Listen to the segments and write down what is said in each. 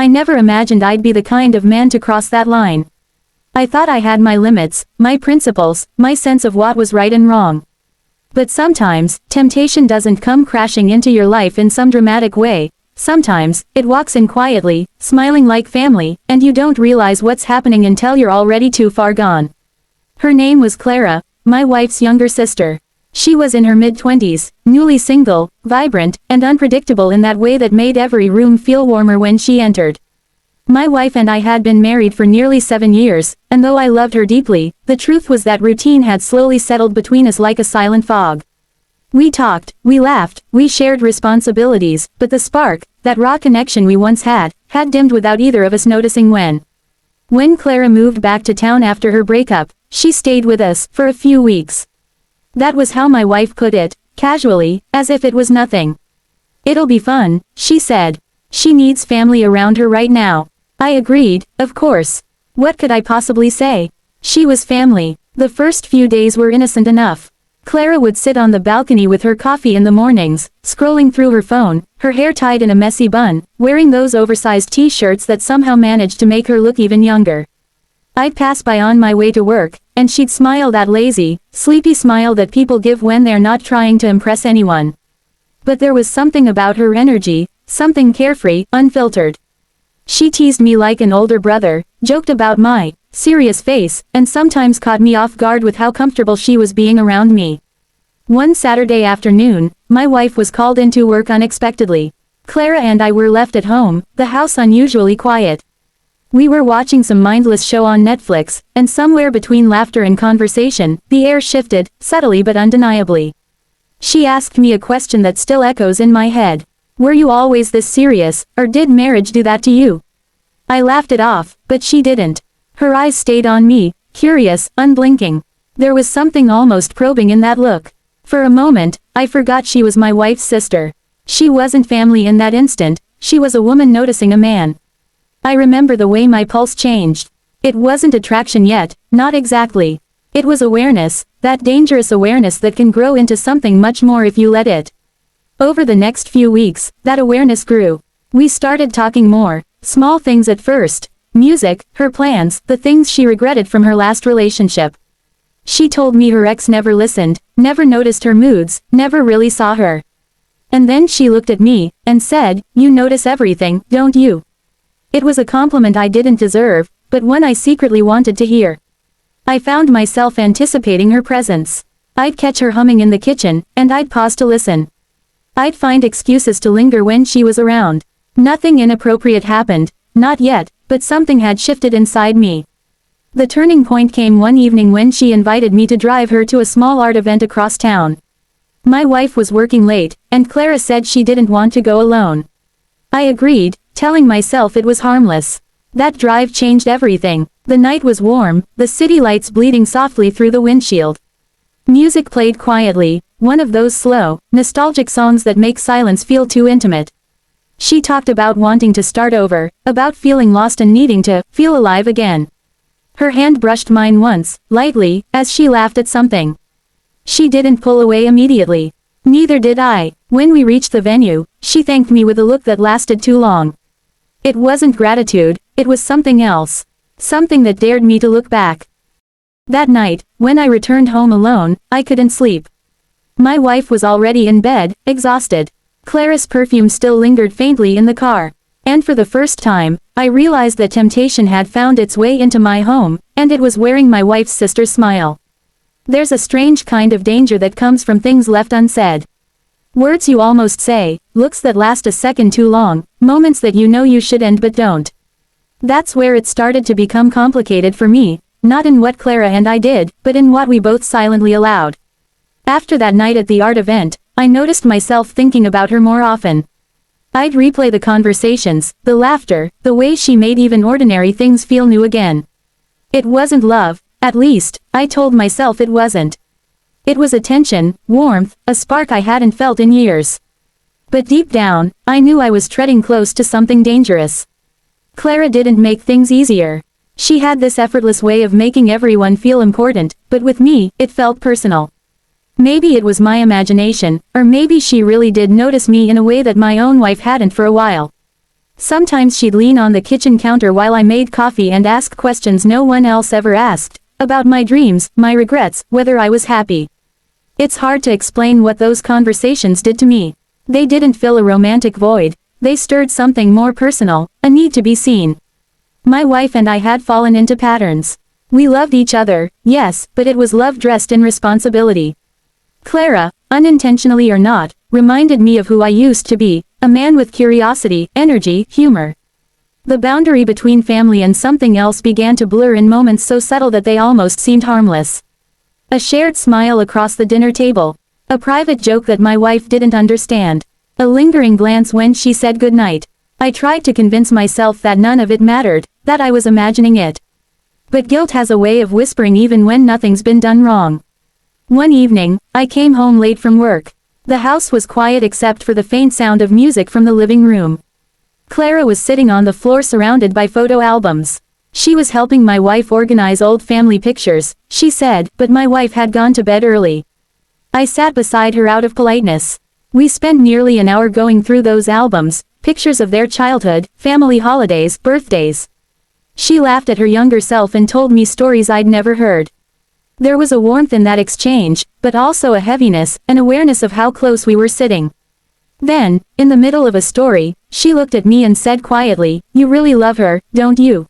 I never imagined I'd be the kind of man to cross that line. I thought I had my limits, my principles, my sense of what was right and wrong. But sometimes, temptation doesn't come crashing into your life in some dramatic way. Sometimes, it walks in quietly, smiling like family, and you don't realize what's happening until you're already too far gone. Her name was Clara, my wife's younger sister. She was in her mid-20s, newly single, vibrant, and unpredictable in that way that made every room feel warmer when she entered. My wife and I had been married for nearly 7 years, and though I loved her deeply, the truth was that routine had slowly settled between us like a silent fog. We talked, we laughed, we shared responsibilities, but the spark, that raw connection we once had dimmed without either of us noticing when. When Clara moved back to town after her breakup, she stayed with us for a few weeks. That was how my wife put it, casually, as if it was nothing. "It'll be fun," she said. "She needs family around her right now." I agreed, of course. What could I possibly say? She was family. The first few days were innocent enough. Clara would sit on the balcony with her coffee in the mornings, scrolling through her phone, her hair tied in a messy bun, wearing those oversized t-shirts that somehow managed to make her look even younger. I'd pass by on my way to work, and she'd smile, that lazy, sleepy smile that people give when they're not trying to impress anyone. But there was something about her energy, something carefree, unfiltered. She teased me like an older brother, joked about my serious face, and sometimes caught me off guard with how comfortable she was being around me. One Saturday afternoon, my wife was called into work unexpectedly. Clara and I were left at home, the house unusually quiet. We were watching some mindless show on Netflix, and somewhere between laughter and conversation, the air shifted, subtly but undeniably. She asked me a question that still echoes in my head. "Were you always this serious, or did marriage do that to you?" I laughed it off, but she didn't. Her eyes stayed on me, curious, unblinking. There was something almost probing in that look. For a moment, I forgot she was my wife's sister. She wasn't family in that instant, she was a woman noticing a man. I remember the way my pulse changed. It wasn't attraction yet, not exactly. It was awareness, that dangerous awareness that can grow into something much more if you let it. Over the next few weeks, that awareness grew. We started talking more, small things at first. Music, her plans, the things she regretted from her last relationship. She told me her ex never listened, never noticed her moods, never really saw her. And then she looked at me, and said, "You notice everything, don't you?" It was a compliment I didn't deserve, but one I secretly wanted to hear. I found myself anticipating her presence. I'd catch her humming in the kitchen, and I'd pause to listen. I'd find excuses to linger when she was around. Nothing inappropriate happened, not yet, but something had shifted inside me. The turning point came one evening when she invited me to drive her to a small art event across town. My wife was working late, and Clara said she didn't want to go alone. I agreed, telling myself it was harmless. That drive changed everything. The night was warm, the city lights bleeding softly through the windshield. Music played quietly, one of those slow, nostalgic songs that make silence feel too intimate. She talked about wanting to start over, about feeling lost and needing to feel alive again. Her hand brushed mine once, lightly, as she laughed at something. She didn't pull away immediately. Neither did I. When we reached the venue, she thanked me with a look that lasted too long. It wasn't gratitude, it was something else. Something that dared me to look back. That night, when I returned home alone, I couldn't sleep. My wife was already in bed, exhausted. Clara's perfume still lingered faintly in the car. And for the first time, I realized that temptation had found its way into my home, and it was wearing my wife's sister's smile. There's a strange kind of danger that comes from things left unsaid. Words you almost say, looks that last a second too long, moments that you know you should end but don't. That's where it started to become complicated for me, not in what Clara and I did, but in what we both silently allowed. After that night at the art event, I noticed myself thinking about her more often. I'd replay the conversations, the laughter, the way she made even ordinary things feel new again. It wasn't love, at least, I told myself it wasn't. It was attention, warmth, a spark I hadn't felt in years. But deep down, I knew I was treading close to something dangerous. Clara didn't make things easier. She had this effortless way of making everyone feel important, but with me, it felt personal. Maybe it was my imagination, or maybe she really did notice me in a way that my own wife hadn't for a while. Sometimes she'd lean on the kitchen counter while I made coffee and ask questions no one else ever asked, about my dreams, my regrets, whether I was happy. It's hard to explain what those conversations did to me. They didn't fill a romantic void, they stirred something more personal, a need to be seen. My wife and I had fallen into patterns. We loved each other, yes, but it was love dressed in responsibility. Clara, unintentionally or not, reminded me of who I used to be, a man with curiosity, energy, humor. The boundary between family and something else began to blur in moments so subtle that they almost seemed harmless. A shared smile across the dinner table. A private joke that my wife didn't understand. A lingering glance when she said goodnight. I tried to convince myself that none of it mattered, that I was imagining it. But guilt has a way of whispering even when nothing's been done wrong. One evening, I came home late from work. The house was quiet except for the faint sound of music from the living room. Clara was sitting on the floor surrounded by photo albums. She was helping my wife organize old family pictures, she said, but my wife had gone to bed early. I sat beside her out of politeness. We spent nearly an hour going through those albums, pictures of their childhood, family holidays, birthdays. She laughed at her younger self and told me stories I'd never heard. There was a warmth in that exchange, but also a heaviness, an awareness of how close we were sitting. Then, in the middle of a story, she looked at me and said quietly, "You really love her, don't you?"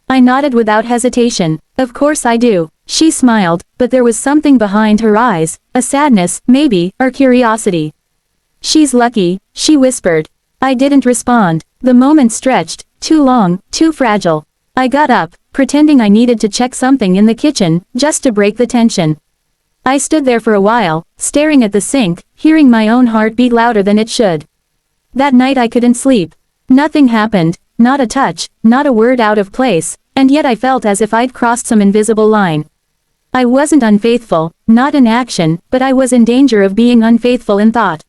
I nodded without hesitation. "Of course I do." She smiled, but there was something behind her eyes, a sadness, maybe, or curiosity. "She's lucky," she whispered. I didn't respond. The moment stretched, too long, too fragile. I got up, pretending I needed to check something in the kitchen, just to break the tension. I stood there for a while, staring at the sink, hearing my own heart beat louder than it should. That night I couldn't sleep. Nothing happened, not a touch, not a word out of place, and yet I felt as if I'd crossed some invisible line. I wasn't unfaithful, not in action, but I was in danger of being unfaithful in thought.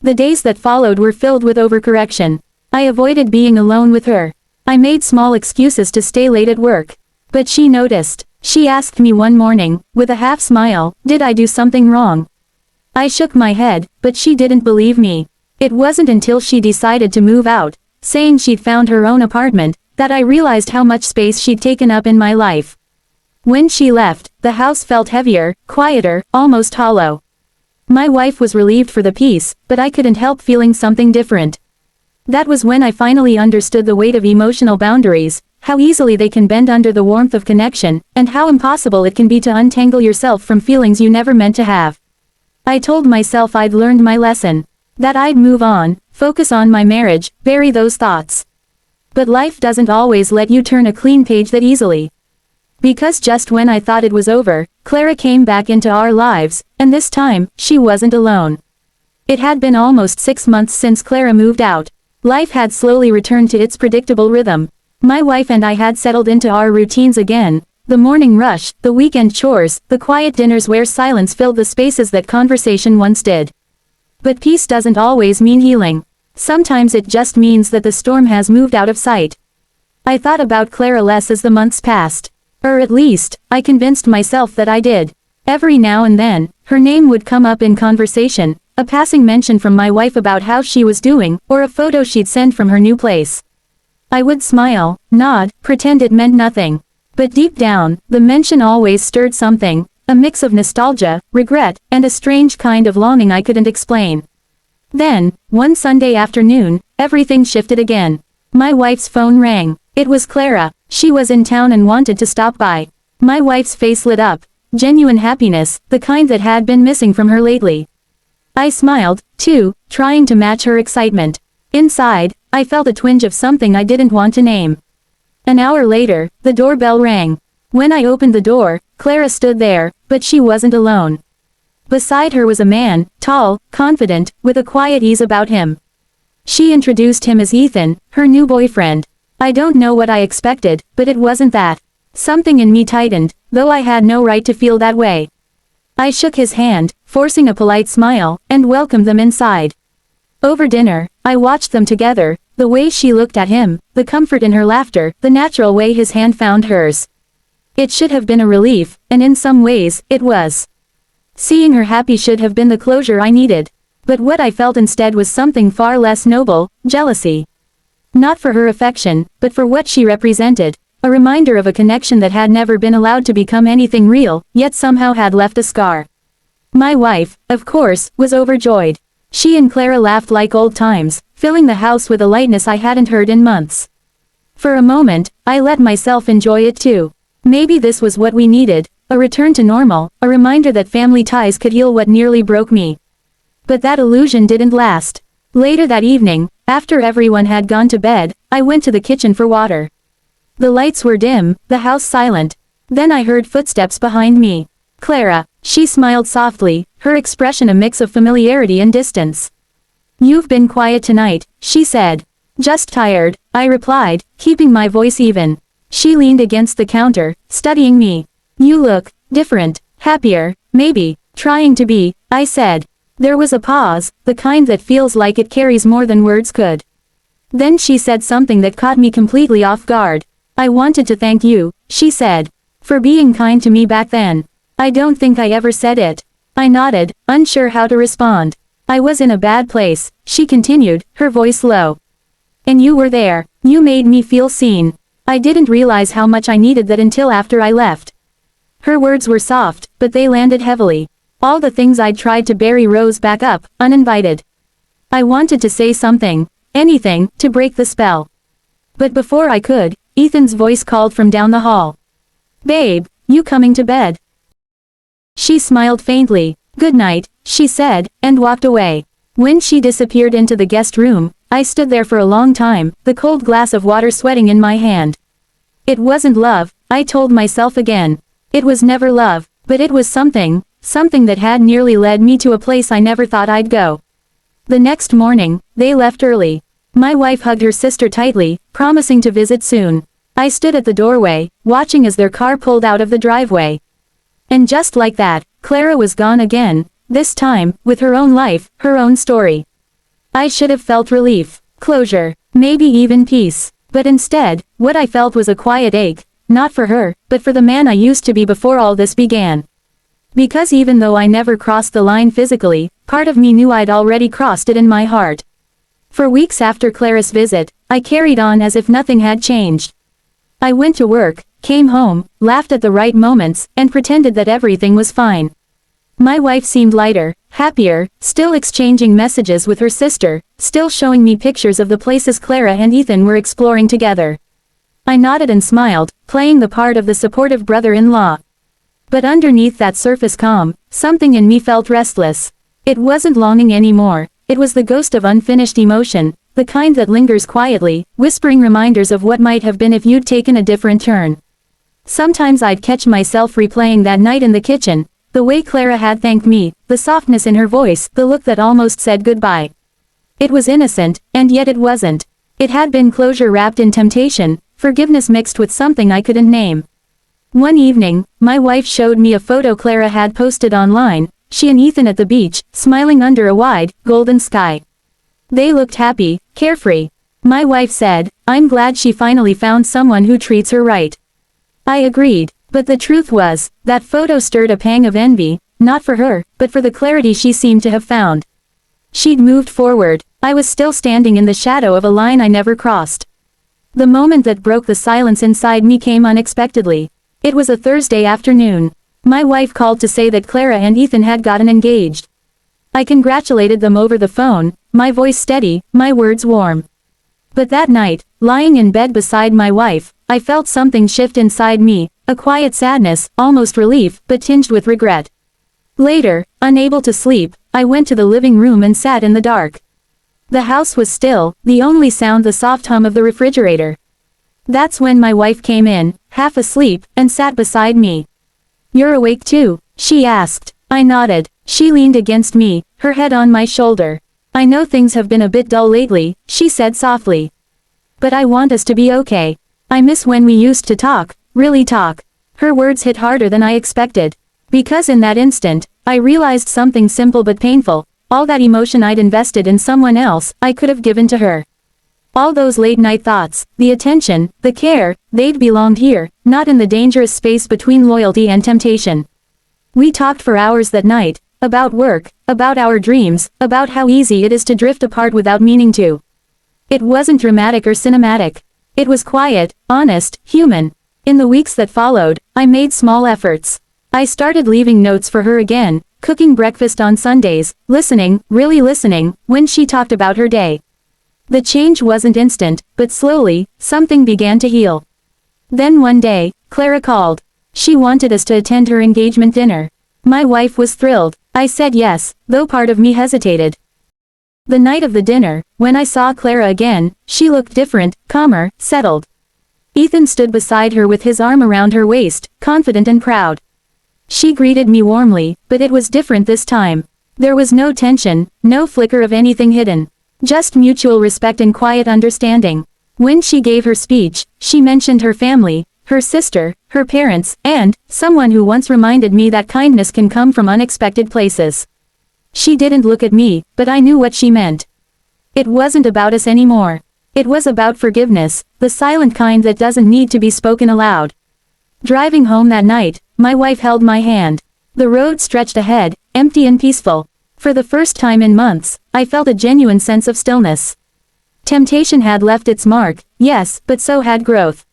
The days that followed were filled with overcorrection. I avoided being alone with her. I made small excuses to stay late at work. But she noticed. She asked me one morning, with a half smile, did I do something wrong? I shook my head, but she didn't believe me. It wasn't until she decided to move out, saying she'd found her own apartment, that I realized how much space she'd taken up in my life. When she left, the house felt heavier, quieter, almost hollow. My wife was relieved for the peace, but I couldn't help feeling something different. That was when I finally understood the weight of emotional boundaries, how easily they can bend under the warmth of connection, and how impossible it can be to untangle yourself from feelings you never meant to have. I told myself I'd learned my lesson. That I'd move on, focus on my marriage, bury those thoughts. But life doesn't always let you turn a clean page that easily. Because just when I thought it was over, Clara came back into our lives, and this time, she wasn't alone. It had been almost 6 months since Clara moved out. Life had slowly returned to its predictable rhythm. My wife and I had settled into our routines again, the morning rush, the weekend chores, the quiet dinners where silence filled the spaces that conversation once did. But peace doesn't always mean healing. Sometimes it just means that the storm has moved out of sight. I thought about Clara less as the months passed. Or at least, I convinced myself that I did. Every now and then, her name would come up in conversation, a passing mention from my wife about how she was doing, or a photo she'd sent from her new place. I would smile, nod, pretend it meant nothing. But deep down, the mention always stirred something, a mix of nostalgia, regret, and a strange kind of longing I couldn't explain. Then, one Sunday afternoon, everything shifted again. My wife's phone rang. It was Clara. She was in town and wanted to stop by. My wife's face lit up. Genuine happiness, the kind that had been missing from her lately. I smiled, too, trying to match her excitement. Inside, I felt a twinge of something I didn't want to name. An hour later, the doorbell rang. When I opened the door, Clara stood there, but she wasn't alone. Beside her was a man, tall, confident, with a quiet ease about him. She introduced him as Ethan, her new boyfriend. I don't know what I expected, but it wasn't that. Something in me tightened, though I had no right to feel that way. I shook his hand, forcing a polite smile, and welcomed them inside. Over dinner, I watched them together, the way she looked at him, the comfort in her laughter, the natural way his hand found hers. It should have been a relief, and in some ways, it was. Seeing her happy should have been the closure I needed. But what I felt instead was something far less noble, jealousy. Not for her affection, but for what she represented. A reminder of a connection that had never been allowed to become anything real, yet somehow had left a scar. My wife, of course, was overjoyed. She and Clara laughed like old times, filling the house with a lightness I hadn't heard in months. For a moment, I let myself enjoy it too. Maybe this was what we needed, a return to normal, a reminder that family ties could heal what nearly broke me. But that illusion didn't last. Later that evening, after everyone had gone to bed, I went to the kitchen for water. The lights were dim, the house silent. Then I heard footsteps behind me. Clara. She smiled softly, her expression a mix of familiarity and distance. "You've been quiet tonight," she said. "Just tired," I replied, keeping my voice even. She leaned against the counter, studying me. "You look different, happier, maybe, trying to be," I said. There was a pause, the kind that feels like it carries more than words could. Then she said something that caught me completely off guard. "I wanted to thank you," she said, "for being kind to me back then." I don't think I ever said it. I nodded, unsure how to respond. "I was in a bad place," she continued, her voice low. "And you were there. You made me feel seen. I didn't realize how much I needed that until after I left." Her words were soft, but they landed heavily. All the things I'd tried to bury rose back up, uninvited. I wanted to say something, anything, to break the spell. But before I could, Ethan's voice called from down the hall. "Babe, you coming to bed?" She smiled faintly. "Good night," she said, and walked away. When she disappeared into the guest room, I stood there for a long time, the cold glass of water sweating in my hand. It wasn't love, I told myself again. It was never love, but it was something that had nearly led me to a place I never thought I'd go. The next morning, they left early. My wife hugged her sister tightly, promising to visit soon. I stood at the doorway, watching as their car pulled out of the driveway. And just like that, Clara was gone again, this time, with her own life, her own story. I should have felt relief, closure, maybe even peace. But instead, what I felt was a quiet ache, not for her, but for the man I used to be before all this began. Because even though I never crossed the line physically, part of me knew I'd already crossed it in my heart. For weeks after Clara's visit, I carried on as if nothing had changed. I went to work, came home, laughed at the right moments, and pretended that everything was fine. My wife seemed lighter, happier, still exchanging messages with her sister, still showing me pictures of the places Clara and Ethan were exploring together. I nodded and smiled, playing the part of the supportive brother-in-law. But underneath that surface calm, something in me felt restless. It wasn't longing anymore, it was the ghost of unfinished emotion, the kind that lingers quietly, whispering reminders of what might have been if you'd taken a different turn. Sometimes I'd catch myself replaying that night in the kitchen, the way Clara had thanked me, the softness in her voice, the look that almost said goodbye. It was innocent, and yet it wasn't. It had been closure wrapped in temptation, forgiveness mixed with something I couldn't name. One evening, my wife showed me a photo Clara had posted online, she and Ethan at the beach, smiling under a wide, golden sky. They looked happy, carefree. My wife said, "I'm glad she finally found someone who treats her right." I agreed, but the truth was, that photo stirred a pang of envy, not for her, but for the clarity she seemed to have found. She'd moved forward, I was still standing in the shadow of a line I never crossed. The moment that broke the silence inside me came unexpectedly. It was a Thursday afternoon. My wife called to say that Clara and Ethan had gotten engaged. I congratulated them over the phone, my voice steady, my words warm. But that night, lying in bed beside my wife, I felt something shift inside me, a quiet sadness, almost relief, but tinged with regret. Later, unable to sleep, I went to the living room and sat in the dark. The house was still, the only sound the soft hum of the refrigerator. That's when my wife came in, half asleep, and sat beside me. "You're awake too?" she asked. I nodded. She leaned against me, her head on my shoulder. "I know things have been a bit dull lately," she said softly. "But I want us to be okay. I miss when we used to talk, really talk." Her words hit harder than I expected. Because in that instant, I realized something simple but painful. All that emotion I'd invested in someone else, I could have given to her. All those late-night thoughts, the attention, the care, they'd belonged here, not in the dangerous space between loyalty and temptation. We talked for hours that night, about work, about our dreams, about how easy it is to drift apart without meaning to. It wasn't dramatic or cinematic. It was quiet, honest, human. In the weeks that followed, I made small efforts. I started leaving notes for her again, cooking breakfast on Sundays, listening, really listening, when she talked about her day. The change wasn't instant, but slowly, something began to heal. Then one day, Clara called. She wanted us to attend her engagement dinner. My wife was thrilled. I said yes, though part of me hesitated. The night of the dinner, when I saw Clara again, she looked different, calmer, settled. Ethan stood beside her with his arm around her waist, confident and proud. She greeted me warmly, but it was different this time. There was no tension, no flicker of anything hidden. Just mutual respect and quiet understanding. When she gave her speech, she mentioned her family, her sister, her parents, and someone who once reminded me that kindness can come from unexpected places. She didn't look at me, but I knew what she meant. It wasn't about us anymore. It was about forgiveness, the silent kind that doesn't need to be spoken aloud. Driving home that night, my wife held my hand. The road stretched ahead, empty and peaceful. For the first time in months, I felt a genuine sense of stillness. Temptation had left its mark, yes, but so had growth.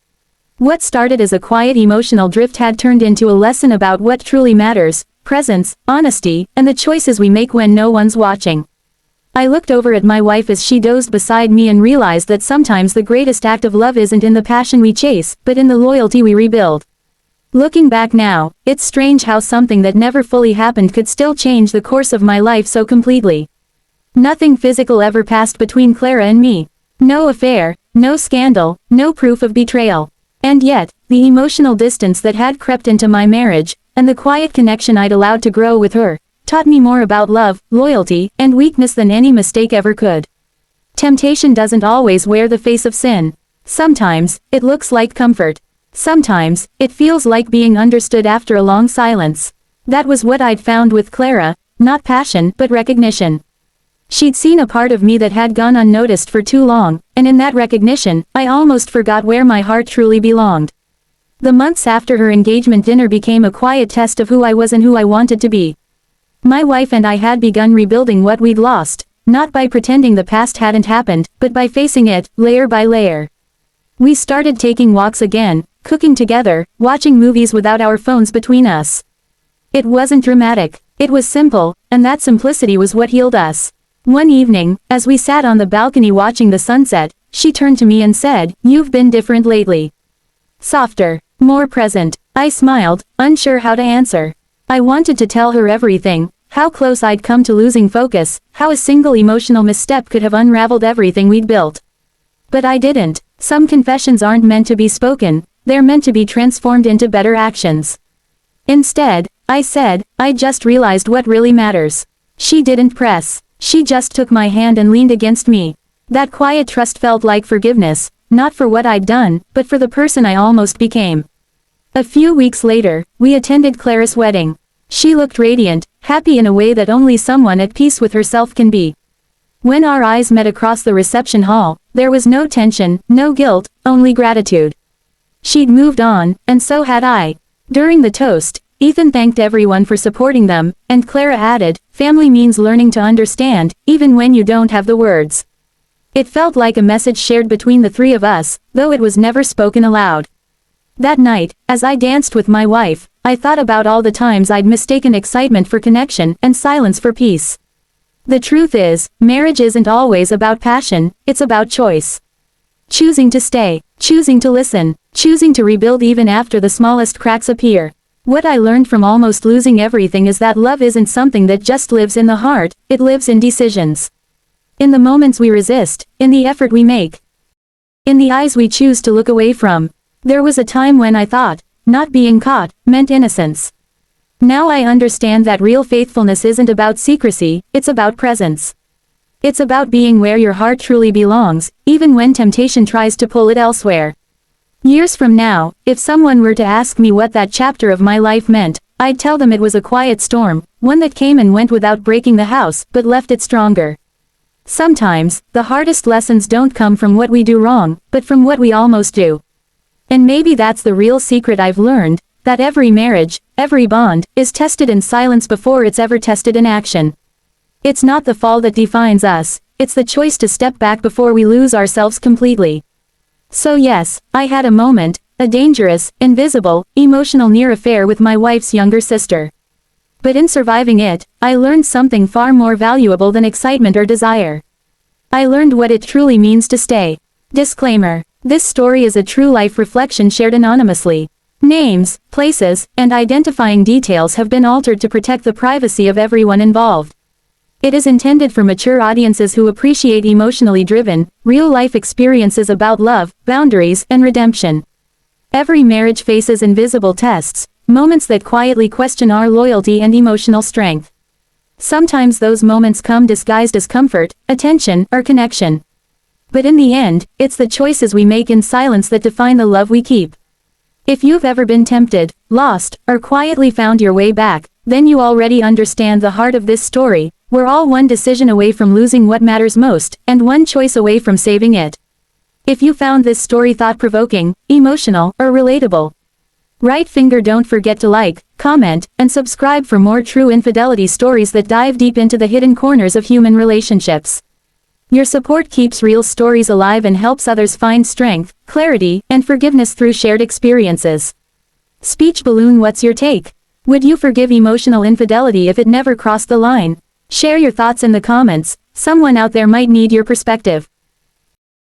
What started as a quiet emotional drift had turned into a lesson about what truly matters: presence, honesty, and the choices we make when no one's watching. I looked over at my wife as she dozed beside me and realized that sometimes the greatest act of love isn't in the passion we chase, but in the loyalty we rebuild. Looking back now, it's strange how something that never fully happened could still change the course of my life so completely. Nothing physical ever passed between Clara and me. No affair, no scandal, no proof of betrayal. And yet, the emotional distance that had crept into my marriage, and the quiet connection I'd allowed to grow with her, taught me more about love, loyalty, and weakness than any mistake ever could. Temptation doesn't always wear the face of sin. Sometimes, it looks like comfort. Sometimes, it feels like being understood after a long silence. That was what I'd found with Clara, not passion, but recognition. She'd seen a part of me that had gone unnoticed for too long, and in that recognition, I almost forgot where my heart truly belonged. The months after her engagement dinner became a quiet test of who I was and who I wanted to be. My wife and I had begun rebuilding what we'd lost, not by pretending the past hadn't happened, but by facing it, layer by layer. We started taking walks again, cooking together, watching movies without our phones between us. It wasn't dramatic, it was simple, and that simplicity was what healed us. One evening, as we sat on the balcony watching the sunset, she turned to me and said, "You've been different lately. Softer, more present." I smiled, unsure how to answer. I wanted to tell her everything, how close I'd come to losing focus, how a single emotional misstep could have unraveled everything we'd built. But I didn't. Some confessions aren't meant to be spoken, they're meant to be transformed into better actions. Instead, I said, "I just realized what really matters." She didn't press. She just took my hand and leaned against me. That quiet trust felt like forgiveness, not for what I'd done, but for the person I almost became. A few weeks later, we attended Clara's wedding. She looked radiant, happy in a way that only someone at peace with herself can be. When our eyes met across the reception hall, there was no tension, no guilt, only gratitude. She'd moved on, and so had I. During the toast, Ethan thanked everyone for supporting them, and Clara added, "Family means learning to understand, even when you don't have the words." It felt like a message shared between the three of us, though it was never spoken aloud. That night, as I danced with my wife, I thought about all the times I'd mistaken excitement for connection, and silence for peace. The truth is, marriage isn't always about passion, it's about choice. Choosing to stay, choosing to listen, choosing to rebuild even after the smallest cracks appear. What I learned from almost losing everything is that love isn't something that just lives in the heart, it lives in decisions. In the moments we resist, in the effort we make, in the eyes we choose to look away from. There was a time when I thought, not being caught, meant innocence. Now I understand that real faithfulness isn't about secrecy, it's about presence. It's about being where your heart truly belongs, even when temptation tries to pull it elsewhere. Years from now, if someone were to ask me what that chapter of my life meant, I'd tell them it was a quiet storm, one that came and went without breaking the house, but left it stronger. Sometimes, the hardest lessons don't come from what we do wrong, but from what we almost do. And maybe that's the real secret I've learned, that every marriage, every bond, is tested in silence before it's ever tested in action. It's not the fall that defines us, it's the choice to step back before we lose ourselves completely. So yes, I had a moment, a dangerous, invisible, emotional near affair with my wife's younger sister. But in surviving it, I learned something far more valuable than excitement or desire. I learned what it truly means to stay. Disclaimer: this story is a true life reflection shared anonymously. Names, places, and identifying details have been altered to protect the privacy of everyone involved. It is intended for mature audiences who appreciate emotionally driven, real-life experiences about love, boundaries, and redemption. Every marriage faces invisible tests, moments that quietly question our loyalty and emotional strength. Sometimes those moments come disguised as comfort, attention, or connection. But in the end, it's the choices we make in silence that define the love we keep. If you've ever been tempted, lost, or quietly found your way back, then you already understand the heart of this story. We're all one decision away from losing what matters most, and one choice away from saving it. If you found this story thought-provoking, emotional, or relatable, right finger don't forget to like, comment, and subscribe for more true infidelity stories that dive deep into the hidden corners of human relationships. Your support keeps real stories alive and helps others find strength, clarity, and forgiveness through shared experiences. Speech balloon: what's your take? Would you forgive emotional infidelity if it never crossed the line? Share your thoughts in the comments. Someone out there might need your perspective.